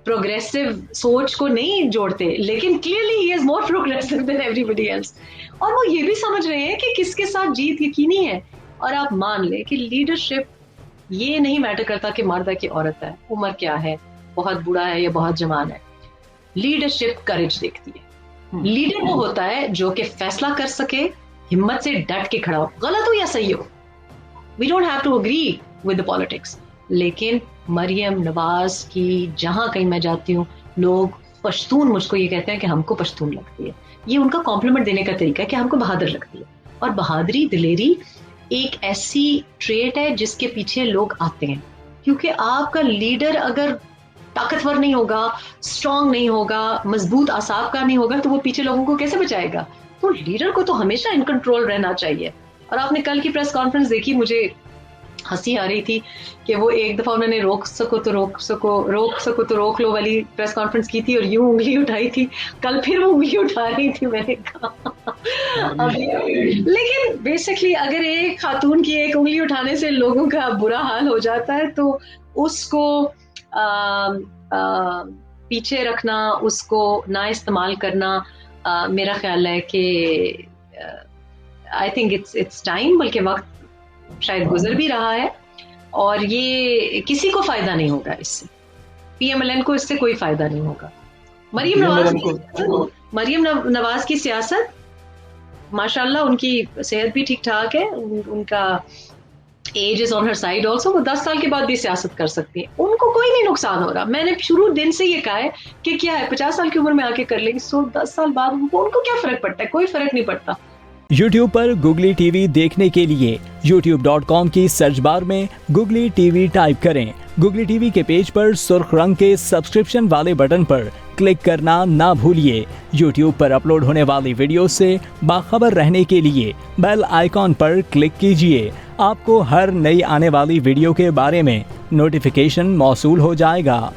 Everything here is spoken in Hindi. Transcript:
प्रोग्रेसिव सोच को नहीं जोड़ते, लेकिन clearly he is more progressive than everybody else. और वो ये भी समझ रहे हैं कि किसके साथ जीत यकीनी है। और आप मान लें कि लीडरशिप, ये नहीं मैटर करता कि मर्द है कि औरत है, उम्र क्या है, बहुत बूढ़ा है या बहुत जवान है, लीडरशिप करेज देखती है। लीडर वो होता है जो कि फैसला कर सके, हिम्मत से डट के खड़ा हो, गलत हो या सही हो। We don't have to agree with the politics. लेकिन मरियम नवाज की जहां कहीं मैं जाती हूँ, लोग पश्तून मुझको ये कहते हैं कि हमको पश्तून लगती है। ये उनका कॉम्प्लीमेंट देने का तरीका है कि हमको बहादुर लगती है। और बहादुरी, दिलेरी एक ऐसी ट्रेट है जिसके पीछे लोग आते हैं, क्योंकि आपका लीडर अगर ताकतवर नहीं होगा, स्ट्रांग नहीं होगा, मजबूत आसाब का नहीं होगा, तो वो पीछे लोगों को कैसे बचाएगा। तो लीडर को तो हमेशा इन कंट्रोल रहना चाहिए। और आपने कल की प्रेस कॉन्फ्रेंस देखी, मुझे हंसी आ रही थी कि वो एक दफा उन्होंने रोक सको तो रोक लो वाली प्रेस कॉन्फ्रेंस की थी और यूं उंगली उठाई थी। कल फिर वो उंगली उठा रही थी, मैंने कहा लेकिन बेसिकली अगर एक खातून की एक उंगली उठाने से लोगों का बुरा हाल हो जाता है, तो उसको पीछे रखना, उसको ना इस्तेमाल करना, मेरा ख्याल है कि आई थिंक इट्स टाइम, बल्कि वक्त शायद गुजर भी रहा है। और ये किसी को फायदा नहीं होगा इससे, पीएमएलएन को इससे कोई फायदा नहीं होगा। मरियम नवाज की सियासत माशाल्लाह, उनकी सेहत भी ठीक ठाक है, उनका age is on her side also, वो 10 साल के बाद भी सियासत कर सकती है, उनको कोई नहीं नुकसान हो रहा। मैंने शुरू दिन से ये कहा है कि क्या है, 50 साल की उम्र में आके कर लेंगे, 10 साल बाद उनको क्या फर्क पड़ता है, कोई फर्क नहीं पड़ता। YouTube पर गुगली टीवी देखने के लिए youtube.com की सर्च बार में गुगली टीवी टाइप करें। गुगली टीवी के पेज पर सुर्ख रंग के सब्सक्रिप्शन वाले बटन पर क्लिक करना ना भूलिए। YouTube पर अपलोड होने वाली वीडियो से बाखबर रहने के लिए बेल आइकॉन पर क्लिक कीजिए। आपको हर नई आने वाली वीडियो के बारे में नोटिफिकेशन मौसूल हो जाएगा।